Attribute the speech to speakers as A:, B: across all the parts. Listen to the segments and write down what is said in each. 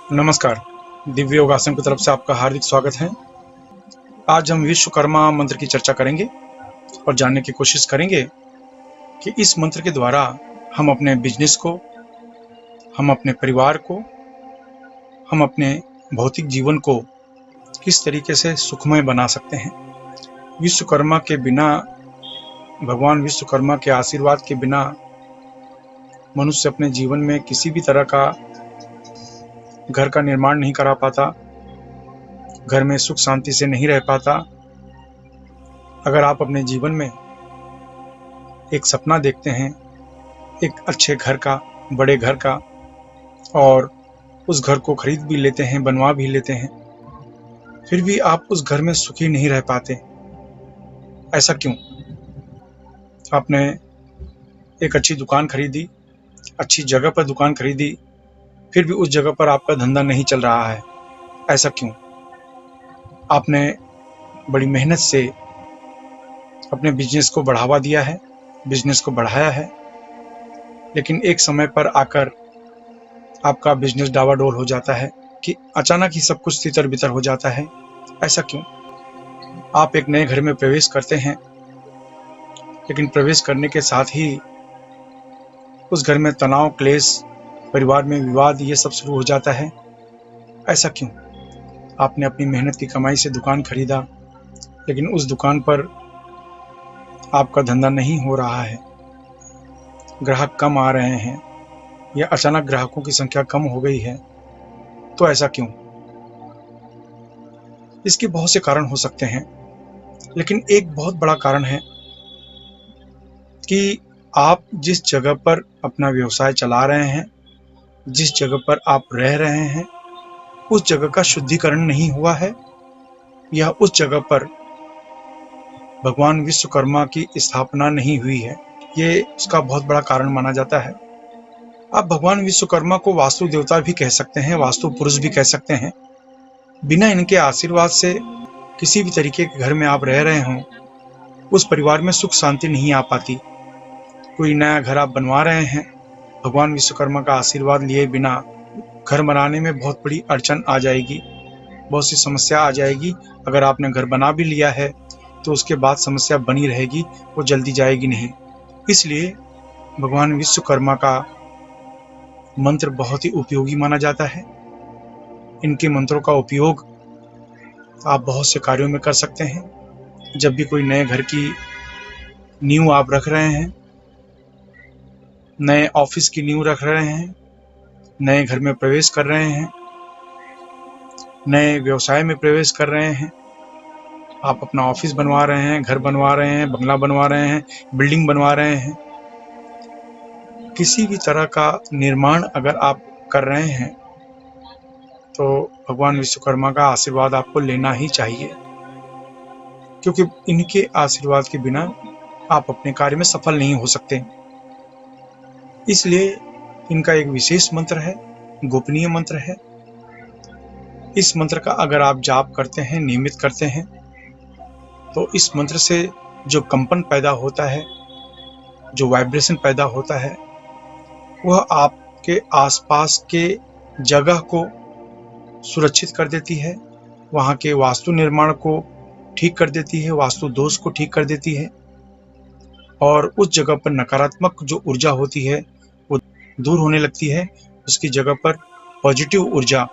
A: नमस्कार। दिव्य योगासन की तरफ से आपका हार्दिक स्वागत है। आज हम विश्वकर्मा मंत्र की चर्चा करेंगे और जानने की कोशिश करेंगे कि इस मंत्र के द्वारा हम अपने बिजनेस को, हम अपने परिवार को, हम अपने भौतिक जीवन को किस तरीके से सुखमय बना सकते हैं। विश्वकर्मा के बिना, भगवान विश्वकर्मा के आशीर्वाद के बिना मनुष्य अपने जीवन में किसी भी तरह का घर का निर्माण नहीं करा पाता, घर में सुख शांति से नहीं रह पाता। अगर आप अपने जीवन में एक सपना देखते हैं, एक अच्छे घर का, बड़े घर का, और उस घर को खरीद भी लेते हैं, बनवा भी लेते हैं, फिर भी आप उस घर में सुखी नहीं रह पाते, ऐसा क्यों? आपने एक अच्छी दुकान खरीदी, अच्छी जगह पर दुकान खरीदी, फिर भी उस जगह पर आपका धंधा नहीं चल रहा है, ऐसा क्यों? आपने बड़ी मेहनत से अपने बिजनेस को बढ़ावा दिया है, बिजनेस को बढ़ाया है, लेकिन एक समय पर आकर आपका बिजनेस डावाडोल हो जाता है कि अचानक ही सब कुछ तितर बितर हो जाता है, ऐसा क्यों? आप एक नए घर में प्रवेश करते हैं, लेकिन प्रवेश करने के साथ ही उस घर में तनाव, क्लेश, परिवार में विवाद, ये सब शुरू हो जाता है, ऐसा क्यों? आपने अपनी मेहनत की कमाई से दुकान खरीदा, लेकिन उस दुकान पर आपका धंधा नहीं हो रहा है, ग्राहक कम आ रहे हैं, या अचानक ग्राहकों की संख्या कम हो गई है, तो ऐसा क्यों? इसके बहुत से कारण हो सकते हैं, लेकिन एक बहुत बड़ा कारण है कि आप जिस जगह पर अपना व्यवसाय चला रहे हैं, जिस जगह पर आप रह रहे हैं, उस जगह का शुद्धिकरण नहीं हुआ है, या उस जगह पर भगवान विश्वकर्मा की स्थापना नहीं हुई है। ये उसका बहुत बड़ा कारण माना जाता है। आप भगवान विश्वकर्मा को वास्तु देवता भी कह सकते हैं, वास्तु पुरुष भी कह सकते हैं। बिना इनके आशीर्वाद से किसी भी तरीके के घर में आप रह रहे हों, उस परिवार में सुख शांति नहीं आ पाती। कोई नया घर आप बनवा रहे हैं, भगवान विश्वकर्मा का आशीर्वाद लिए बिना घर बनाने में बहुत बड़ी अड़चन आ जाएगी, बहुत सी समस्या आ जाएगी। अगर आपने घर बना भी लिया है तो उसके बाद समस्या बनी रहेगी, वो जल्दी जाएगी नहीं। इसलिए भगवान विश्वकर्मा का मंत्र बहुत ही उपयोगी माना जाता है। इनके मंत्रों का उपयोग आप बहुत से कार्यों में कर सकते हैं। जब भी कोई नए घर की नींव आप रख रहे हैं, नए ऑफिस की नींव रख रहे हैं, नए घर में प्रवेश कर रहे हैं, नए व्यवसाय में प्रवेश कर रहे हैं, आप अपना ऑफिस बनवा रहे हैं, घर बनवा रहे हैं, बंगला बनवा रहे हैं, बिल्डिंग बनवा रहे हैं, किसी भी तरह का निर्माण अगर आप कर रहे हैं तो भगवान विश्वकर्मा का आशीर्वाद आपको लेना ही चाहिए, क्योंकि इनके आशीर्वाद के बिना आप अपने कार्य में सफल नहीं हो सकते। इसलिए इनका एक विशेष मंत्र है, गोपनीय मंत्र है। इस मंत्र का अगर आप जाप करते हैं, नियमित करते हैं, तो इस मंत्र से जो कंपन पैदा होता है, जो वाइब्रेशन पैदा होता है, वह आपके आसपास के जगह को सुरक्षित कर देती है, वहाँ के वास्तु निर्माण को ठीक कर देती है, वास्तु दोष को ठीक कर देती है, और उस जगह पर नकारात्मक जो ऊर्जा होती है वो दूर होने लगती है। उसकी जगह पर पॉजिटिव ऊर्जा,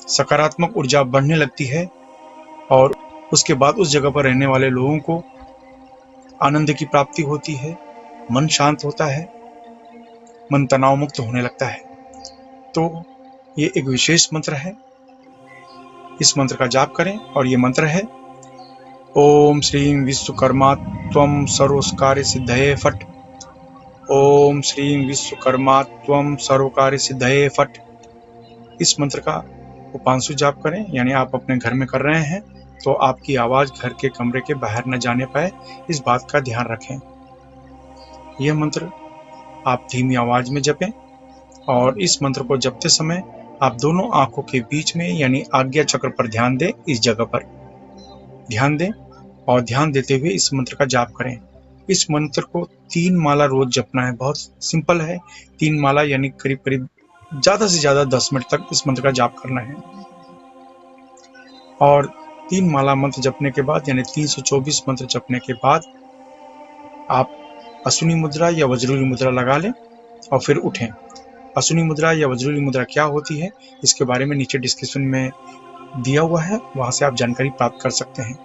A: सकारात्मक ऊर्जा बढ़ने लगती है, और उसके बाद उस जगह पर रहने वाले लोगों को आनंद की प्राप्ति होती है, मन शांत होता है, मन तनाव मुक्त होने लगता है। तो ये एक विशेष मंत्र है, इस मंत्र का जाप करें। और ये मंत्र है ओम श्रीं विश्वकर्मा त्वं सर्वकार्य सिद्धये फट। ओम श्रीं विश्वकर्मा त्वं सर्वकार्य सिद्धये फट। इस मंत्र का उपांशु जाप करें, यानी आप अपने घर में कर रहे हैं तो आपकी आवाज घर के कमरे के बाहर न जाने पाए, इस बात का ध्यान रखें। यह मंत्र आप धीमी आवाज में जपें, और इस मंत्र को जपते समय आप दोनों आंखों के बीच में यानी आज्ञा चक्र पर ध्यान दें। इस जगह पर ध्यान दें और ध्यान देते हुए इस मंत्र का जाप करें। इस मंत्र को 3 माला रोज जपना है, बहुत सिंपल है। 3 माला यानी करीब करीब ज़्यादा से ज़्यादा 10 मिनट तक इस मंत्र का जाप करना है। और 3 माला मंत्र जपने के बाद यानी 324 मंत्र जपने के बाद आप अश्विनी मुद्रा या वज्रूली मुद्रा लगा लें और फिर उठें। अश्विनी मुद्रा या वज्रूली मुद्रा क्या होती है, इसके बारे में नीचे डिस्क्रिप्शन में दिया हुआ है, वहां से आप जानकारी प्राप्त कर सकते हैं।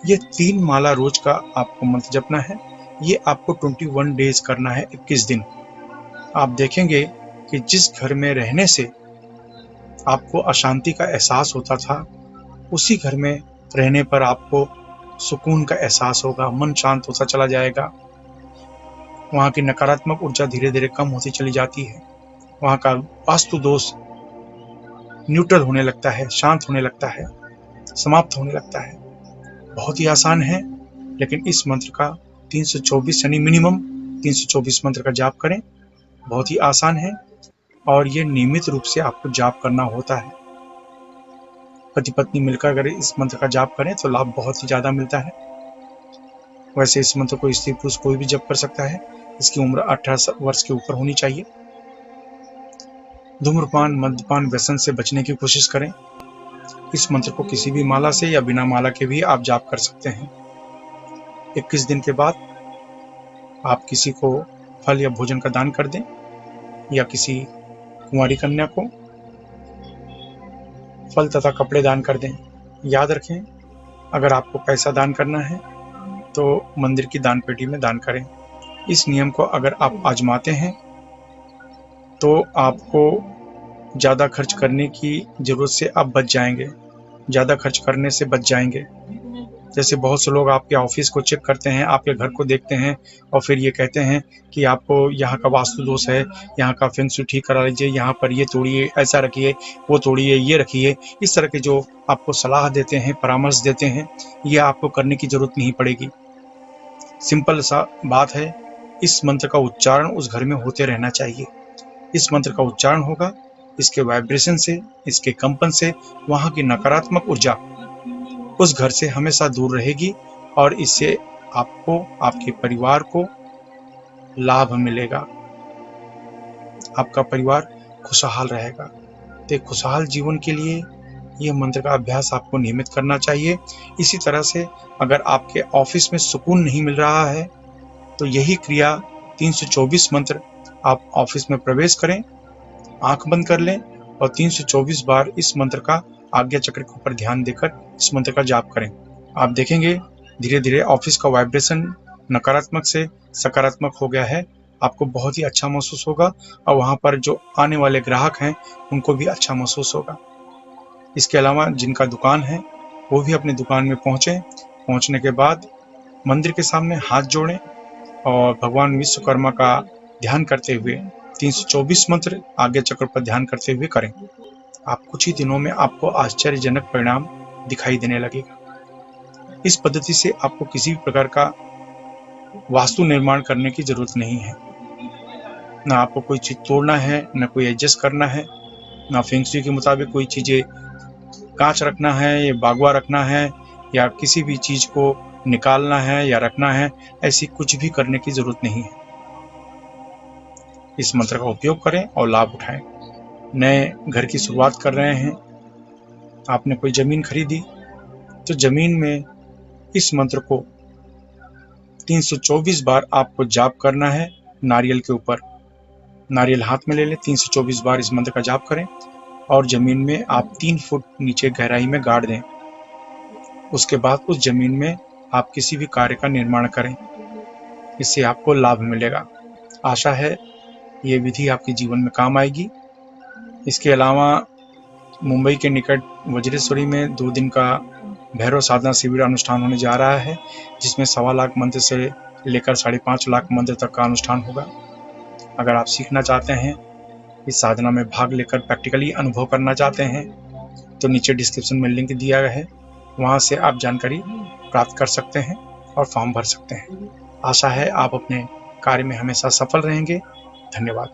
A: ये 3 माला रोज का आपको मंत्र जपना है। ये आपको 21 डेज करना है, 21 दिन। आप देखेंगे कि जिस घर में रहने से आपको अशांति का एहसास होता था, उसी घर में रहने पर आपको सुकून का एहसास होगा, मन शांत होता चला जाएगा। वहाँ की नकारात्मक ऊर्जा धीरे धीरे कम होती चली जाती है। वहाँ का वास्तु दोष न्यूट्रल होने लगता है, शांत होने लगता है, समाप्त होने लगता है। बहुत ही आसान है, लेकिन इस मंत्र का 324 यानी मिनिमम 324 मंत्र का जाप करें। बहुत ही आसान है और ये नियमित रूप से आपको जाप करना होता है। पति पत्नी मिलकर अगर इस मंत्र का जाप करें तो लाभ बहुत ही ज़्यादा मिलता है। वैसे इस मंत्र को स्त्री पुरुष कोई भी जप कर सकता है। इसकी उम्र 18 वर्ष के ऊपर होनी चाहिए। धूम्रपान, मद्यपान, व्यसन से बचने की कोशिश करें। इस मंत्र को किसी भी माला से या बिना माला के भी आप जाप कर सकते हैं। 21 दिन के बाद आप किसी को फल या भोजन का दान कर दें या किसी कुंवारी कन्या को फल तथा कपड़े दान कर दें। याद रखें, अगर आपको पैसा दान करना है तो मंदिर की दान पेटी में दान करें। इस नियम को अगर आप आजमाते हैं तो आपको ज़्यादा खर्च करने की ज़रूरत से आप बच जाएंगे, ज़्यादा खर्च करने से बच जाएंगे। जैसे बहुत से लोग आपके ऑफिस को चेक करते हैं, आपके घर को देखते हैं और फिर ये कहते हैं कि आपको यहाँ का वास्तु दोष है, यहाँ का फेंग शुई ठीक करा लीजिए, यहाँ पर ये तोड़िए, ऐसा रखिए, वो तोड़िए, ये रखिए। इस तरह के जो आपको सलाह देते हैं, परामर्श देते हैं, ये आपको करने की ज़रूरत नहीं पड़ेगी। सिंपल सा बात है, इस मंत्र का उच्चारण उस घर में होते रहना चाहिए। इस मंत्र का उच्चारण होगा, इसके वाइब्रेशन से, इसके कंपन से वहाँ की नकारात्मक ऊर्जा उस घर से हमेशा दूर रहेगी और इससे आपको, आपके परिवार को लाभ मिलेगा। आपका परिवार खुशहाल रहेगा। तो खुशहाल जीवन के लिए यह मंत्र का अभ्यास आपको नियमित करना चाहिए। इसी तरह से अगर आपके ऑफिस में सुकून नहीं मिल रहा है तो यही क्रिया 324 मंत्र आप ऑफिस में प्रवेश करें, आंख बंद कर लें और 324 बार इस मंत्र का आज्ञा चक्र के ऊपर ध्यान देकर इस मंत्र का जाप करें। आप देखेंगे धीरे धीरे ऑफिस का वाइब्रेशन नकारात्मक से सकारात्मक हो गया है। आपको बहुत ही अच्छा महसूस होगा और वहाँ पर जो आने वाले ग्राहक हैं उनको भी अच्छा महसूस होगा। इसके अलावा जिनका दुकान है वो भी अपनी दुकान में पहुँचें। पहुँचने के बाद मंदिर के सामने हाथ जोड़ें और भगवान विश्वकर्मा का ध्यान करते हुए 324 मंत्र आज्ञा चक्र पर ध्यान करते हुए करें। आप कुछ ही दिनों में आपको आश्चर्यजनक परिणाम दिखाई देने लगेगा। इस पद्धति से आपको किसी भी प्रकार का वास्तु निर्माण करने की जरूरत नहीं है। ना आपको कोई चीज तोड़ना है, ना कोई एडजस्ट करना है, ना फेंग शुई के मुताबिक कोई चीजें कांच रखना है या बागवा रखना है या किसी भी चीज को निकालना है या रखना है। ऐसी कुछ भी करने की जरूरत नहीं है। इस मंत्र का उपयोग करें और लाभ उठाएं। नए घर की शुरुआत कर रहे हैं, आपने कोई जमीन खरीदी तो जमीन में इस मंत्र को 324 बार आपको जाप करना है। नारियल के ऊपर नारियल हाथ में ले लें, 324 बार इस मंत्र का जाप करें और जमीन में आप 3 फुट नीचे गहराई में गाड़ दें। उसके बाद उस जमीन में आप किसी भी कार्य का निर्माण करें, इससे आपको लाभ मिलेगा। आशा है ये विधि आपके जीवन में काम आएगी। इसके अलावा मुंबई के निकट वज्रेश्वरी में 2 दिन का भैरव साधना शिविर अनुष्ठान होने जा रहा है, जिसमें 1.25 लाख मंत्र से लेकर 5.5 लाख मंत्र तक का अनुष्ठान होगा। अगर आप सीखना चाहते हैं, इस साधना में भाग लेकर प्रैक्टिकली अनुभव करना चाहते हैं, तो नीचे डिस्क्रिप्शन में लिंक दिया गया है, वहाँ से आप जानकारी प्राप्त कर सकते हैं और फॉर्म भर सकते हैं। आशा है आप अपने कार्य में हमेशा सफल रहेंगे। धन्यवाद।